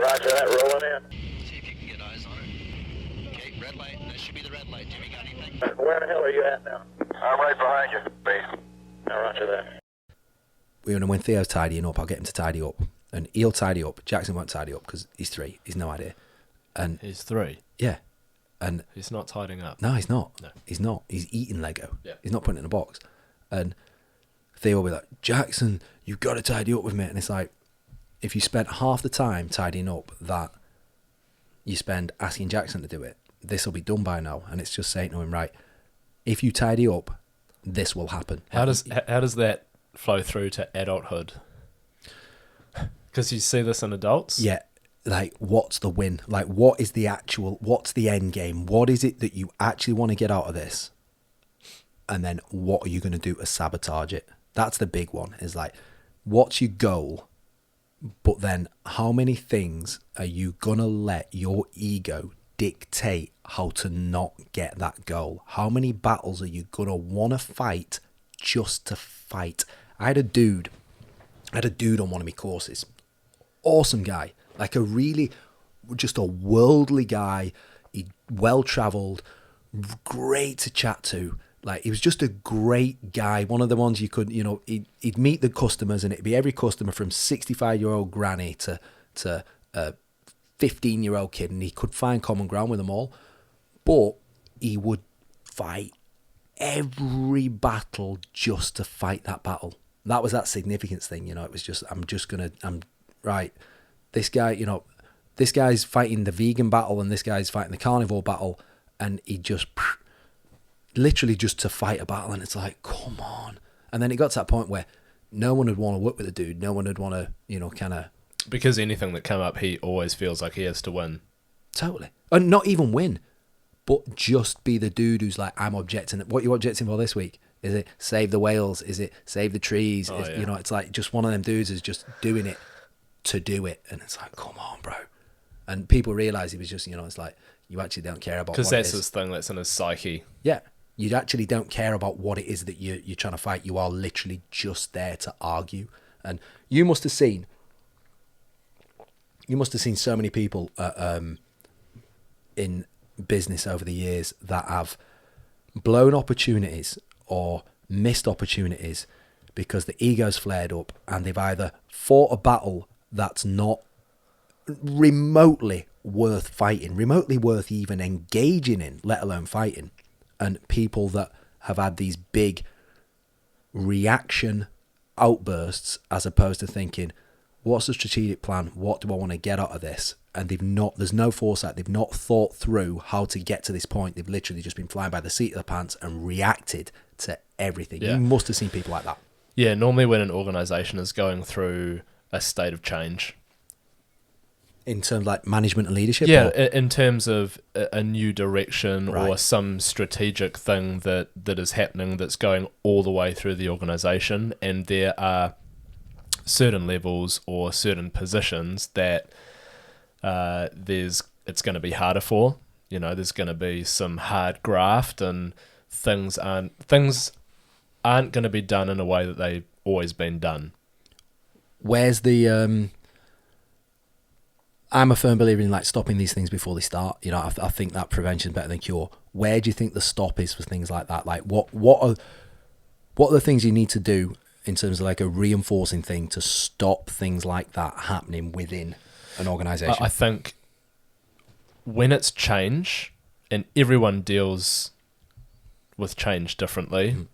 Roger that, rolling in. See if you can get eyes on it. Okay, red light. That should be the red light. Jimmy, got anything? Where the hell are you at now? I'm right behind you, base. Now, roger that. When Theo's tidying up, I'll get him to tidy up. And he'll tidy up. Jackson won't tidy up because he's 3. He's no idea. And He's 3. yeah. And He's not tidying up. no, he's not. No. He's not. He's eating Lego. Yeah. He's not putting it in a box. And Theo will be like, Jackson, you've got to tidy up with me. And it's like, if you spent half the time tidying up that you spend asking Jackson to do it, this will be done by now. And it's just saying to him, right, if you tidy up, this will happen. How does that flow through to adulthood? Because you see this in adults? Yeah. Like, what's the win? Like, what's the end game? What is it that you actually want to get out of this? And then what are you going to do to sabotage it? That's the big one, is like, what's your goal? But then how many things are you going to let your ego dictate how to not get that goal? How many battles are you going to want to fight just to fight? I had a dude on one of my courses. Awesome guy. Like just a worldly guy. He well-travelled, great to chat to. Like, he was just a great guy. One of the ones you could, he'd meet the customers and it'd be every customer from 65-year-old granny to a 15-year-old kid, and he could find common ground with them all. But he would fight every battle just to fight that battle. That was that significance thing, It was just, right. This guy, this guy's fighting the vegan battle and this guy's fighting the carnivore battle, and he just literally just to fight a battle, and it's like, come on. And then it got to that point where no one would want to work with the dude. No one would want to, kind of... Because anything that come up, he always feels like he has to win. Totally. And not even win, but just be the dude who's like, I'm objecting. What are you objecting for this week? Is it save the whales? Is it save the trees? Yeah. It's like just one of them dudes is just doing it to do it. And it's like, come on, bro. And people realize he was just, it's like, you actually don't care about what it is. Because that's his thing, that's in his psyche. Yeah. You actually don't care about what it is that you're trying to fight. You are literally just there to argue. And you must have seen so many people in business over the years that have blown opportunities or missed opportunities because the ego's flared up and they've either fought a battle that's not remotely worth fighting, remotely worth even engaging in, let alone fighting. And people that have had these big reaction outbursts as opposed to thinking, what's the strategic plan? What do I want to get out of this? And there's no foresight. They've not thought through how to get to this point. They've literally just been flying by the seat of the pants and reacted to everything. Yeah. You must have seen people like that. Yeah, normally when an organisation is going through a state of change. In terms of like management and leadership? Yeah, in terms of a new direction, right, or some strategic thing that is happening that's going all the way through the organisation, and there are certain levels or certain positions that it's going to be harder for. There's going to be some hard graft, and things aren't going to be done in a way that they've always been done. Where's the I'm a firm believer in like stopping these things before they start. I think that prevention is better than cure. Where do you think the stop is for things like that? Like what are the things you need to do in terms of like a reinforcing thing to stop things like that happening within an organisation? I think when it's change, and everyone deals with change differently,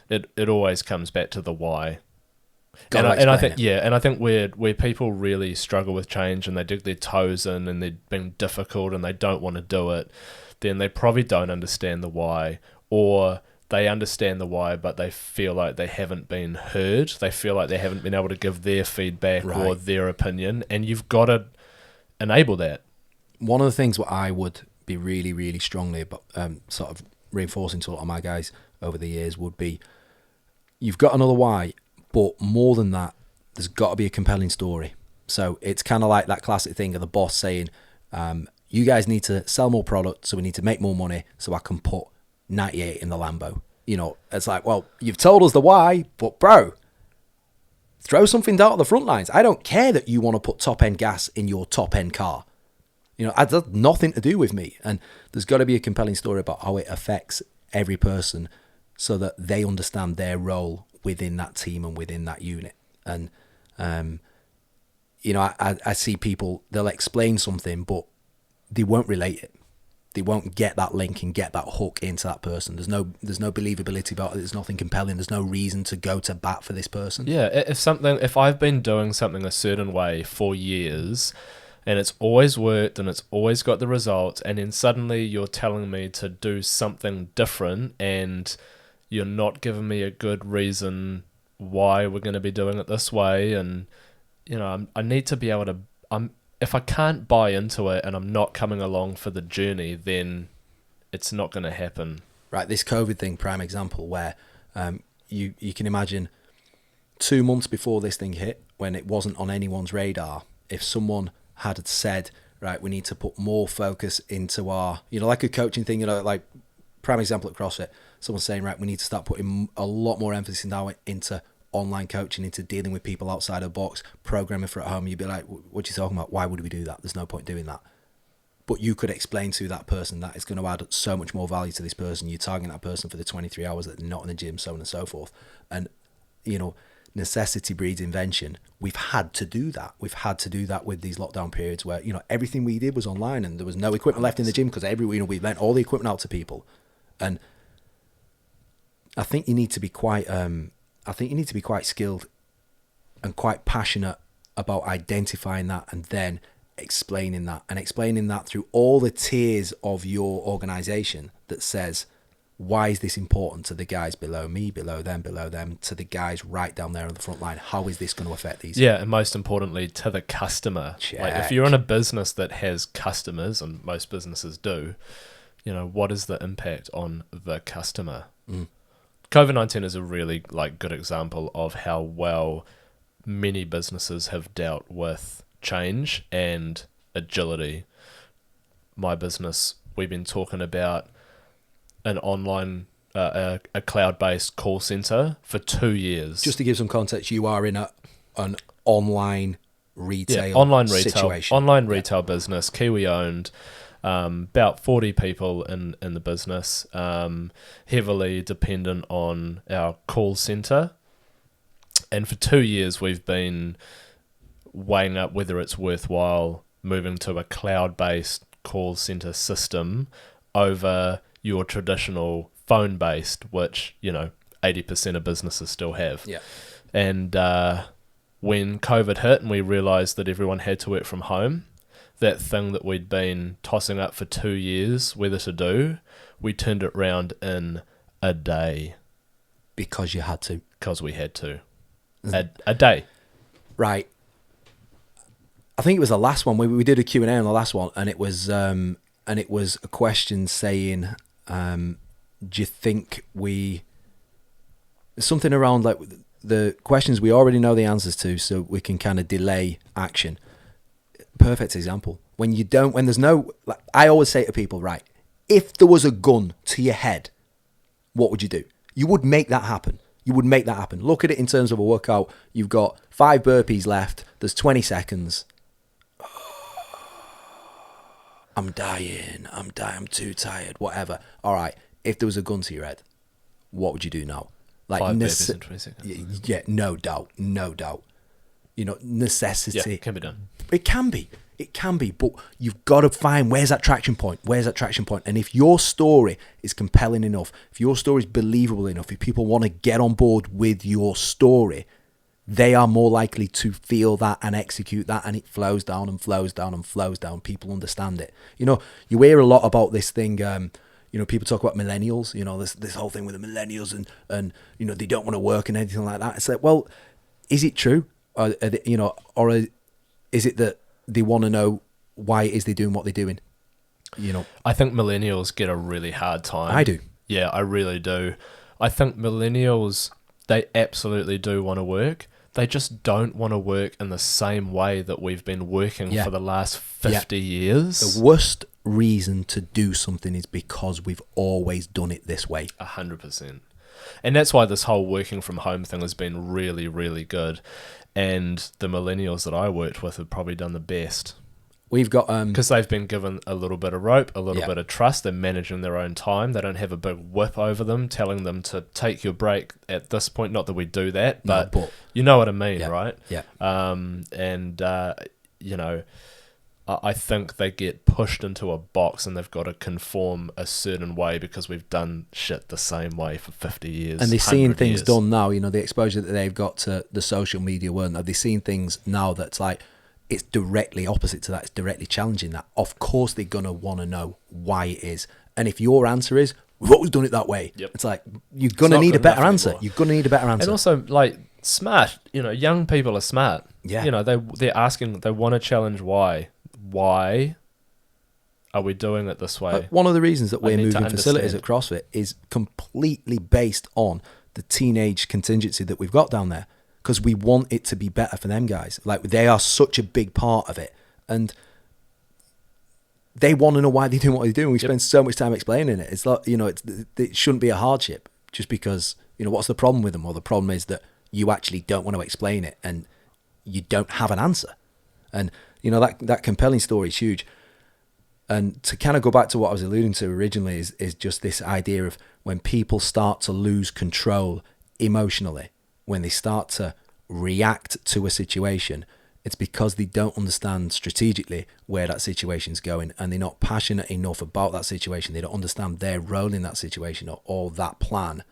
it always comes back to the why. And I think where people really struggle with change and they dig their toes in and they're being difficult and they don't want to do it, then they probably don't understand the why, or they understand the why but they feel like they haven't been heard. They feel like they haven't been able to give their feedback or their opinion, and you've got to enable that. One of the things what I would be really, really strongly about, sort of reinforcing to a lot of my guys over the years would be, you've got another why, but more than that, there's got to be a compelling story. So it's kind of like that classic thing of the boss saying, you guys need to sell more product, so we need to make more money so I can put 98 in the Lambo. It's like, well, you've told us the why, but bro, Throw something down at the front lines. I don't care that you want to put top end gas in your top end car. You know, that's nothing to do with me. And there's got to be a compelling story about how it affects every person so that they understand their role within that team and within that unit. And, you know, I see people, they'll explain something, but they won't relate it. They won't get that link and get that hook into that person. There's no believability about it. There's nothing compelling. There's no reason to go to bat for this person. Yeah, if I've been doing something a certain way for years and it's always worked and it's always got the results, and then suddenly you're telling me to do something different and you're not giving me a good reason why we're going to be doing it this way, and you know, I need to be able to. If I can't buy into it and I'm not coming along for the journey, then it's not going to happen. Right, this COVID thing, prime example, where you can imagine 2 months before this thing hit, when it wasn't on anyone's radar, if someone had said, right, we need to put more focus into our, you know, like a coaching thing, you know, like prime example at CrossFit, someone saying, right, we need to start putting a lot more emphasis now into online coaching, into dealing with people outside of the box, programming for at home. You'd be like, what are you talking about? Why would we do that? There's no point doing that. But you could explain to that person that it's going to add so much more value to this person. You're targeting that person for the 23 hours that they're not in the gym, so on and so forth. And, you know, necessity breeds invention. We've had to do that. We've had to do that with these lockdown periods where, you know, everything we did was online and there was no equipment left in the gym because we lent all the equipment out to people. And I think you need to be quite skilled and quite passionate about identifying that and then explaining that through all the tiers of your organization that says, why is this important to the guys below me, below them, to the guys right down there on the front line? How is this going to affect these? Yeah, and most importantly, to the customer. Check. Like if you're in a business that has customers, and most businesses do, you know, what is the impact on the customer? COVID-19 is a really good example of how well many businesses have dealt with change and agility. My business, we've been talking about an online, a cloud-based call center for 2 years. Just to give some context, you are in an online retail situation. Online retail business, Kiwi-owned. About 40 people in the business, heavily dependent on our call center. And for 2 years, we've been weighing up whether it's worthwhile moving to a cloud-based call center system over your traditional phone-based, which, you know, 80% of businesses still have. Yeah. And when COVID hit and we realized that everyone had to work from home, that thing that we'd been tossing up for 2 years, whether to do, we turned it around in a day. Because you had to. Because we had to. A day. Right. I think it was the last one. We did a Q&A on the last one, and it was a question saying, do you think something around like the questions we already know the answers to, so we can kind of delay action. Perfect example. When there's no, like, I always say to people, right, if there was a gun to your head, what would you do? You would make that happen. Look at it in terms of a workout. You've got 5 burpees left. There's 20 seconds. I'm dying. I'm too tired. Whatever. All right. If there was a gun to your head, what would you do now? Like 5 burpees in 20 seconds. Yeah, no doubt. You know, necessity. Yeah, it can be done. It can be, but you've got to find where's that traction point. And if your story is compelling enough, if your story is believable enough, if people want to get on board with your story, they are more likely to feel that and execute that, and it flows down and flows down and flows down. People understand it. You know, you hear a lot about this thing. You know, people talk about millennials. You know, this whole thing with the millennials and you know, they don't want to work and anything like that. It's like, well, is it true? Or is it that they want to know why it is they're doing what they're doing? You know, I think millennials get a really hard time. I do. Yeah, I really do. I think millennials, they absolutely do want to work. They just don't want to work in the same way that we've been working for the last 50 years. The worst reason to do something is because we've always done it this way. 100%. And that's why this whole working from home thing has been really, really good. And the millennials that I worked with have probably done the best. We've got Because they've been given a little bit of rope, a little Yeah. bit of trust. They're managing their own time. They don't have a big whip over them telling them to take your break at this point. Not that we do that, No, but, but- you know what I mean, Yeah. right? Yeah. You know, I think they get pushed into a box and they've got to conform a certain way because we've done shit the same way for 50 years. and they're seeing 100 things years. done now, you know, the exposure that they've got to the social media world. They're seeing things now that's like, it's directly opposite to that. It's directly challenging that. Of course, they're going to want to know why it is. And if your answer is, we've always done it that way, Yep. it's like, you're going to not need a good better enough answer. anymore. You're going to need a better answer. And also, like, smart. You know, young people are smart. Yeah. You know, they're asking, they want to challenge why. Why are we doing it this way? One of the reasons that I we're need to moving facilities at understand. CrossFit is completely based on the teenage contingency that we've got down there, because we want it to be better for them guys. Like, they are such a big part of it, and they want to know why they do what they do. And we spend so much time explaining it. It's like, you know, it shouldn't be a hardship just because, you know, what's the problem with them? Well, the problem is that you actually don't want to explain it and you don't have an answer. And, you know, that compelling story is huge. And to kind of go back to what I was alluding to originally is just this idea of when people start to lose control emotionally, when they start to react to a situation, it's because they don't understand strategically where that situation's going, and they're not passionate enough about that situation. They don't understand their role in that situation or that plan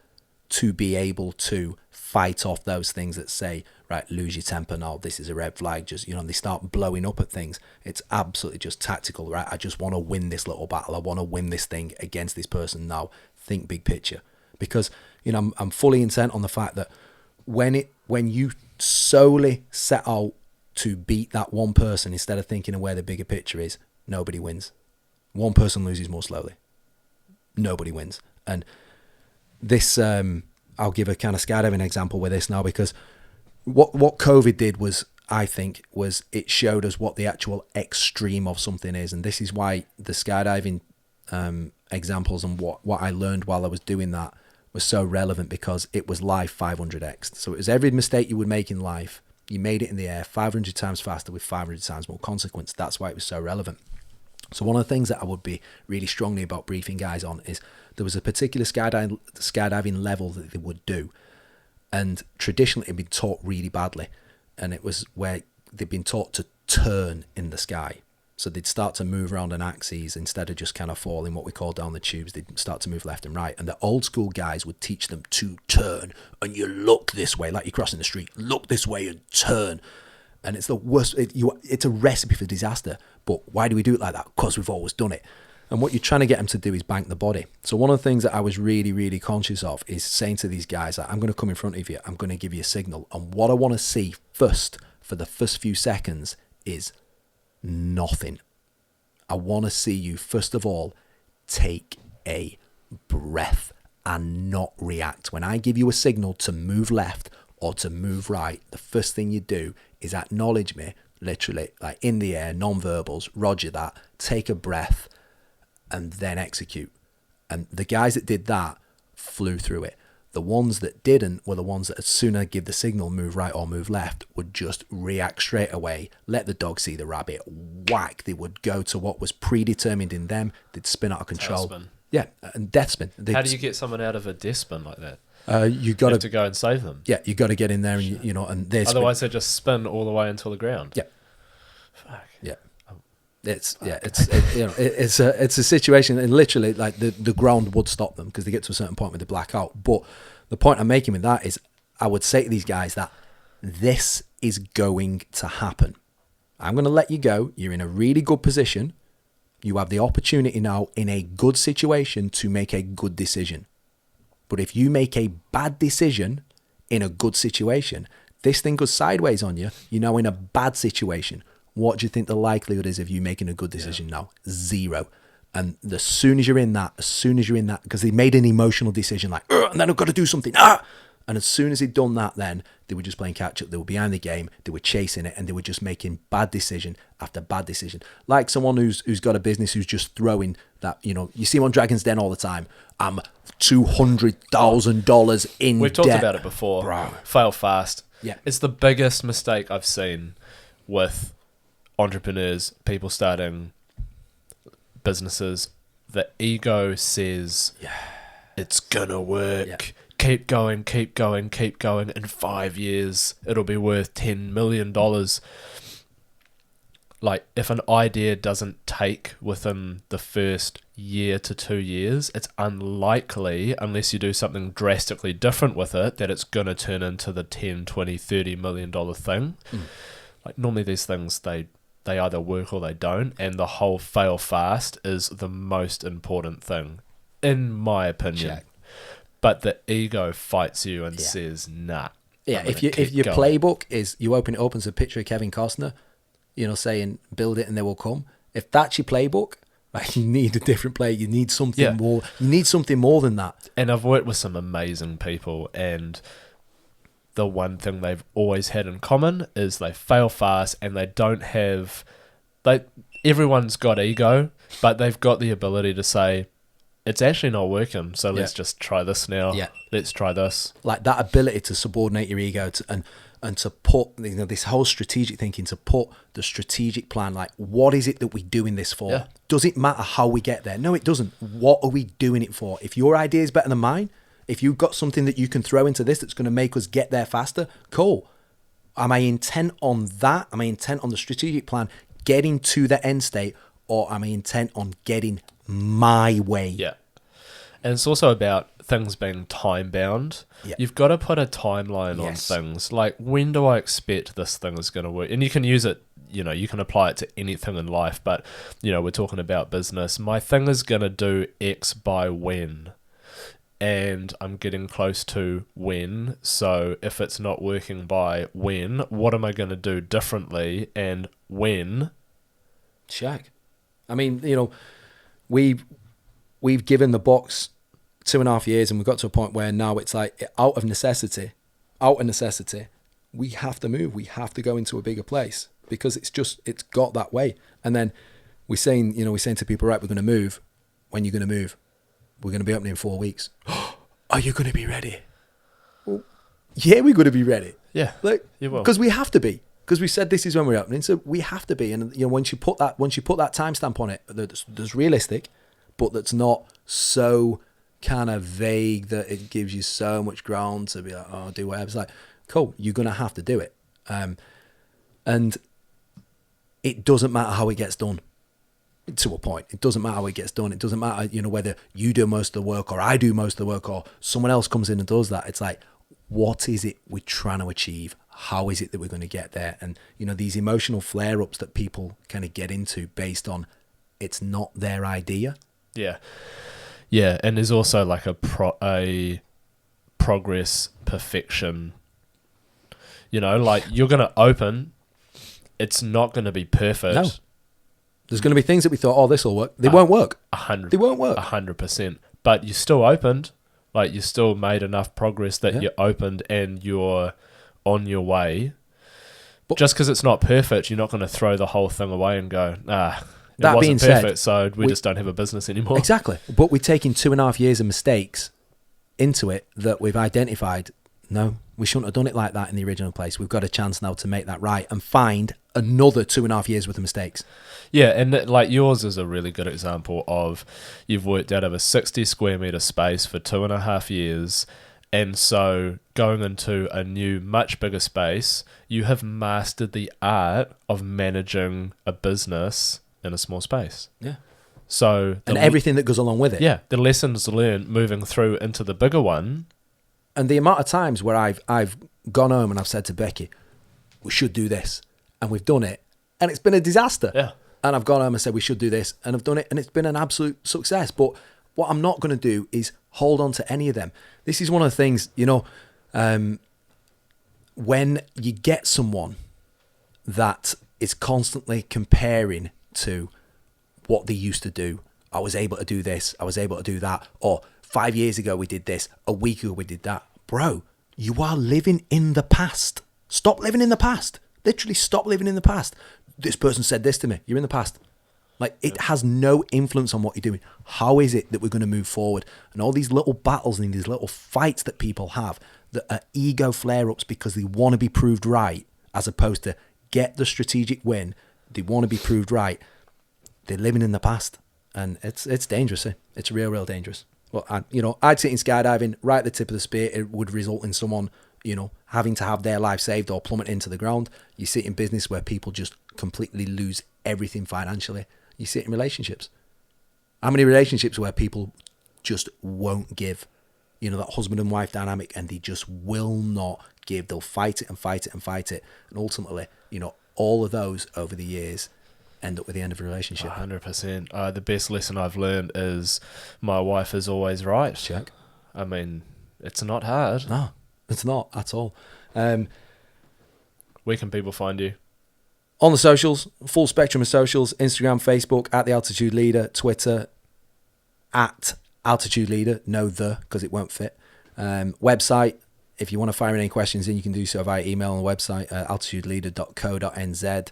to be able to fight off those things that say, right, lose your temper now, this is a red flag. Just, you know, they start blowing up at things. It's absolutely just tactical, right? I just want to win this little battle. I want to win this thing against this person now. Think big picture. Because, you know, I'm fully intent on the fact that when you solely set out to beat that one person instead of thinking of where the bigger picture is, nobody wins. One person loses more slowly. Nobody wins. And this, I'll give a kind of skydiving example with this now, because what COVID did was, I think, was it showed us what the actual extreme of something is. And this is why the skydiving examples and what I learned while I was doing that was so relevant, because it was life 500x. So it was every mistake you would make in life, you made it in the air 500 times faster with 500 times more consequence. That's why it was so relevant. So one of the things that I would be really strongly about briefing guys on is there was a particular skydiving level that they would do. And traditionally it'd been taught really badly. And it was where they'd been taught to turn in the sky. So they'd start to move around on axes instead of just kind of falling what we call down the tubes. They'd start to move left and right. And the old school guys would teach them to turn. And you look this way, like you're crossing the street. Look this way and turn. And it's the worst. It's a recipe for disaster. But why do we do it like that? Because we've always done it. And what you're trying to get them to do is bank the body. So one of the things that I was really, really conscious of is saying to these guys that I'm going to come in front of you. I'm going to give you a signal. And what I want to see first, for the first few seconds, is nothing. I want to see you, first of all, take a breath and not react. When I give you a signal to move left or to move right, the first thing you do is acknowledge me, literally, like in the air, non-verbals, roger that, take a breath, and then execute. And the guys that did that flew through it. The ones that didn't were the ones that as soon as I give the signal, move right or move left, would just react straight away, let the dog see the rabbit, whack. They would go to what was predetermined in them. They'd spin out of control. Tailspin. Yeah, and death spin. How do you get someone out of a death spin like that? You got You have to go and save them. Yeah, you got to get in there, and you know, and there's Otherwise, they just spin all the way until the ground. Yeah. Fuck. Yeah. It's a situation, and literally like the ground would stop them because they get to a certain point where they black out. But the point I'm making with that is I would say to these guys that this is going to happen. I'm going to let you go. You're in a really good position. You have the opportunity now in a good situation to make a good decision. But if you make a bad decision in a good situation, this thing goes sideways on you. You're now in a bad situation. What do you think the likelihood is of you making a good decision now? 0. And as soon as you're in that, because they made an emotional decision like, and then I've got to do something, And as soon as he'd done that, then they were just playing catch up. They were behind the game. They were chasing it, and they were just making bad decision after bad decision. Like someone who's got a business who's just throwing that. You see him on Dragon's Den all the time. I'm $200,000 in We've debt. talked about it before. Bro. Fail fast. Yeah. It's the biggest mistake I've seen with entrepreneurs, people starting businesses. The ego says, it's gonna work. Yeah. Keep going, keep going, keep going. In 5 years, it'll be worth $10 million. Like, if an idea doesn't take within the first year to 2 years, it's unlikely, unless you do something drastically different with it, that it's going to turn into the 10, 20, $30 million thing. Like, normally these things, they either work or they don't, and the whole fail fast is the most important thing, in my opinion. Check. But the ego fights you and says, nah. Yeah, I'm if gonna keep your going. playbook is, you open it up and it's a picture of Kevin Costner, saying, build it and they will come. If that's your playbook, right, you need a different play. You need something more. You need something more than that. And I've worked with some amazing people, and the one thing they've always had in common is they fail fast, and they don't have... everyone's got ego, but they've got the ability to say, it's actually not working, so let's just try this now. Yeah. Let's try this. Like that ability to subordinate your ego and to put this whole strategic thinking, to put the strategic plan, like, what is it that we're doing this for? Yeah. Does it matter how we get there? No, it doesn't. What are we doing it for? If your idea is better than mine, if you've got something that you can throw into this that's going to make us get there faster, cool. Am I intent on that? Am I intent on the strategic plan getting to the end state, or am I intent on getting my way? Yeah. And it's also about things being time bound. Yeah. You've got to put a timeline Yes. on things. Like, when do I expect this thing is going to work? And you can use it, you can apply it to anything in life, but, we're talking about business. My thing is going to do X by when. And I'm getting close to when. So if it's not working by when, what am I going to do differently, and when? Shag. I mean, we've given the box 2.5 years, and we've got to a point where now it's like, out of necessity, we have to move. We have to go into a bigger place, because it's got that way. And then we're saying to people, right, we're going to move. When you're going to move? We're going to be opening in 4 weeks. Are you going to be ready? Well, yeah, we're going to be ready. Yeah, Like, you will. because we have to be. Because we said this is when we're opening, so we have to be. And once you put that timestamp on it, that's realistic, but that's not so kind of vague that it gives you so much ground to be like, oh, do whatever. It's like, cool, you're gonna have to do it, and it doesn't matter how it gets done. To a point, it doesn't matter how it gets done. It doesn't matter, whether you do most of the work or I do most of the work or someone else comes in and does that. It's like, what is it we're trying to achieve? How is it that we're going to get there? And, these emotional flare-ups that people kind of get into based on it's not their idea. Yeah. Yeah, and there's also like a progress perfection. Like, you're going to open, it's not going to be perfect. No. There's going to be things that we thought, oh, this will work. They won't work. They won't work. 100%. But you still opened. Like, you still made enough progress that you opened and you're on your way. But just because it's not perfect, you're not going to throw the whole thing away and go, it that wasn't being perfect, said, so we just don't have a business anymore. Exactly. But we're taking 2.5 years of mistakes into it that we've identified. No, we shouldn't have done it like that in the original place. We've got a chance now to make that right and find another 2.5 years worth of mistakes. Yeah, and like yours is a really good example of you've worked out of a 60 square meter space for 2.5 years, and so going into a new, much bigger space, you have mastered the art of managing a business in a small space. Yeah. So And everything that goes along with it. Yeah, the lessons learned moving through into the bigger one. And the amount of times where I've gone home and I've said to Becky, we should do this, and we've done it, and it's been a disaster. Yeah. And I've gone home and said we should do this, and I've done it, and it's been an absolute success. But what I'm not going to do is hold on to any of them. This is one of the things, when you get someone that is constantly comparing to what they used to do. I was able to do this, I was able to do that, or 5 years ago we did this, a week ago we did that. Bro, You are living in the past. Stop living in the past. Literally stop living in the past. This person said this to me. You're in the past. Like, it has no influence on what you're doing. How is it that we're going to move forward? And all these little battles and these little fights that people have that are ego flare-ups because they want to be proved right, as opposed to get the strategic win. They want to be proved right. They're living in the past. And it's dangerous. It's real dangerous. Well, I'd sit in skydiving right at the tip of the spear. It would result in someone, having to have their life saved or plummet into the ground. You sit in business where people just completely lose everything financially. You sit in relationships. How many relationships where people just won't give? That husband and wife dynamic, and they just will not give. They'll fight it and fight it and fight it. And ultimately, all of those over the years end up with the end of a relationship. 100%. The best lesson I've learned is my wife is always right. Check. I mean, it's not hard. No, it's not at all. Where can people find you? On the socials, full spectrum of socials, Instagram, Facebook, at The Altitude Leader, Twitter, at Altitude Leader, because it won't fit. Website, if you want to fire any questions in, you can do so via email on the website, altitudeleader.co.nz.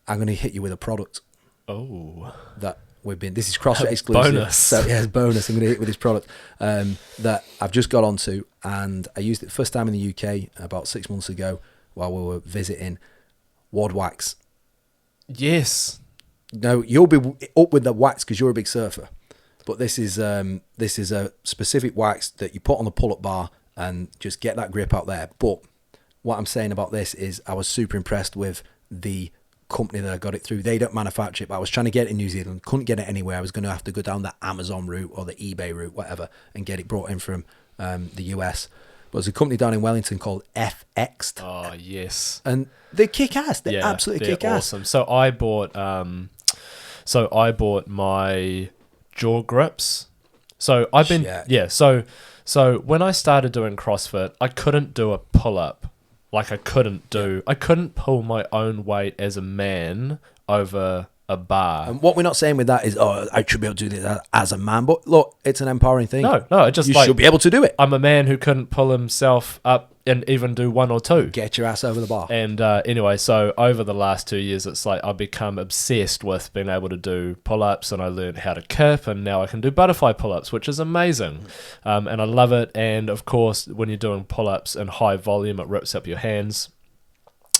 I'm going to hit you with a product. Oh. That this is CrossFit exclusive. Bonus. So, yeah, bonus. I'm going to hit you with this product that I've just got onto, and I used it the first time in the UK about 6 months ago while we were visiting. Wad wax. Yes. No, you'll be up with the wax because you're a big surfer. But this is a specific wax that you put on the pull-up bar and just get that grip out there. But what I'm saying about this is I was super impressed with the company that I got it through. They don't manufacture it, but I was trying to get it in New Zealand, couldn't get it anywhere. I was going to have to go down the Amazon route or the eBay route, whatever, and get it brought in from the US. But there's a company down in Wellington called FX. Oh, yes. And they kick ass. They're absolutely kick ass. Awesome. So I bought my jaw grips. So I've been so when I started doing CrossFit, I couldn't do a pull-up. Like I couldn't pull my own weight as a man over a bar. And what we're not saying with that is, I should be able to do this as a man. But look, it's an empowering thing. No, it just you should be able to do it. I'm a man who couldn't pull himself up and even do one or two. Get your ass over the bar. And anyway, so over the last 2 years, it's like I've become obsessed with being able to do pull-ups, and I learned how to kip, and now I can do butterfly pull-ups, which is amazing. And I love it. And of course, when you're doing pull-ups in high volume, it rips up your hands.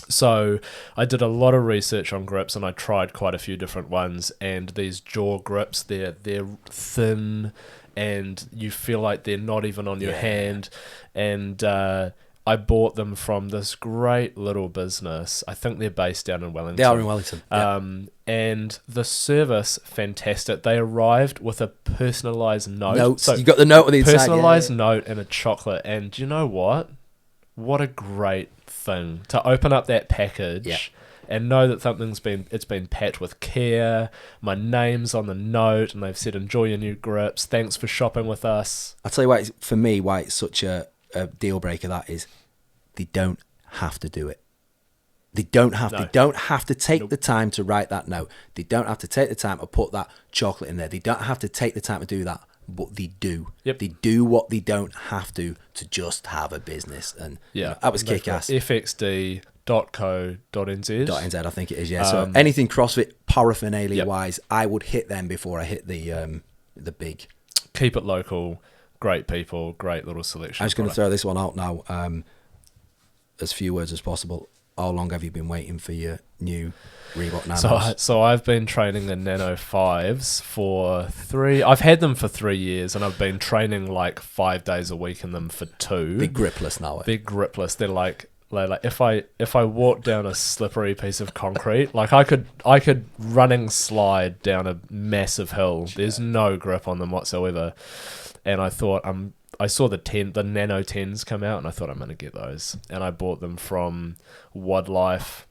So I did a lot of research on grips, and I tried quite a few different ones. And these jaw grips, they're thin, and you feel like they're not even on your hand. And I bought them from this great little business. I think they're based down in Wellington. They are in Wellington. And the service, fantastic. They arrived with a personalised note. Notes. So you got the note on the inside. Personalised note and a chocolate. And do you know what? What a great thing to open up that package and know that something's been packed with care. My name's on the note, and they've said, enjoy your new grips. Thanks for shopping with us. I'll tell you why, for me, why it's such a deal breaker, that is they don't have to do it. They don't have to take the time to write that note. They don't have to take the time to put that chocolate in there. They don't have to take the time to do that, but they do. Yep. They do what they don't have to just have a business. And that was kick-ass. FXD.co.nz. .nz, I think it is, yeah. So anything CrossFit paraphernalia-wise, I would hit them before I hit the big. Keep it local. Great people, great little selection. I'm just going to throw this one out now. As few words as possible. How long have you been waiting for your new Reebok Nanos? So I've been training the Nano 5s for 3. I've had them for 3 years, and I've been training like 5 days a week in them for 2. Big gripless now. They're gripless. They're like if I walk down a slippery piece of concrete, like I could running slide down a massive hill. There's no grip on them whatsoever. And I thought I saw the Nano 10s come out, and I thought I'm going to get those. And I bought them from Wildlife.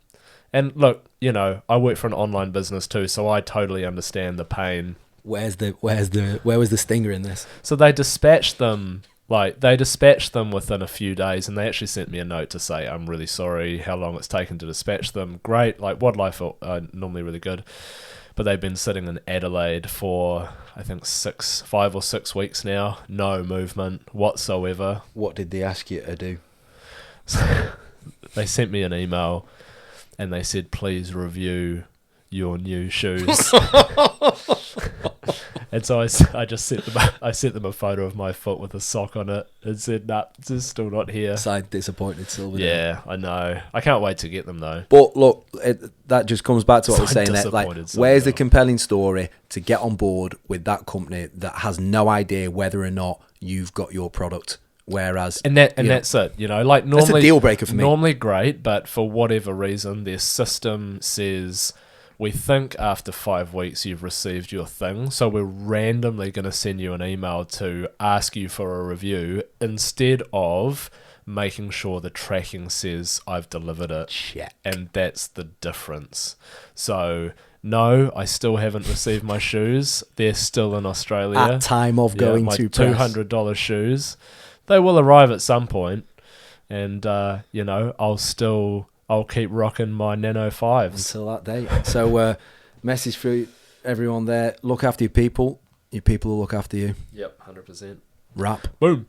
And look, I work for an online business too, so I totally understand the pain. Where was the stinger in this? So they dispatched them within a few days, and they actually sent me a note to say, I'm really sorry how long it's taken to dispatch them. Great, like Wildlife are normally really good. but they've been sitting in Adelaide for I think 5 or 6 weeks now. No movement whatsoever. What did they ask you to do? They sent me an email and they said, please review your new shoes. And so I just sent them a photo of my foot with a sock on it and said, nah, it's still not here. Side disappointed Silver. Yeah, I know. I can't wait to get them though. But look, that just comes back to what we're saying there. Like, Disappointed where's the Silver. compelling story to get on board with that company that has no idea whether or not you've got your product? Whereas, that's it. You know, like normally that's a deal breaker for me. Normally great, but for whatever reason, their system says, we think after 5 weeks you've received your thing, so we're randomly going to send you an email to ask you for a review instead of making sure the tracking says I've delivered it. Check. And that's the difference. So no, I still haven't received my shoes. They're still in Australia. At time of going my to press. $200 shoes. They will arrive at some point, and I'll keep rocking my Nano 5s until that date. So, message for everyone there: look after your people. Your people will look after you. Yep, 100%. Wrap. Boom.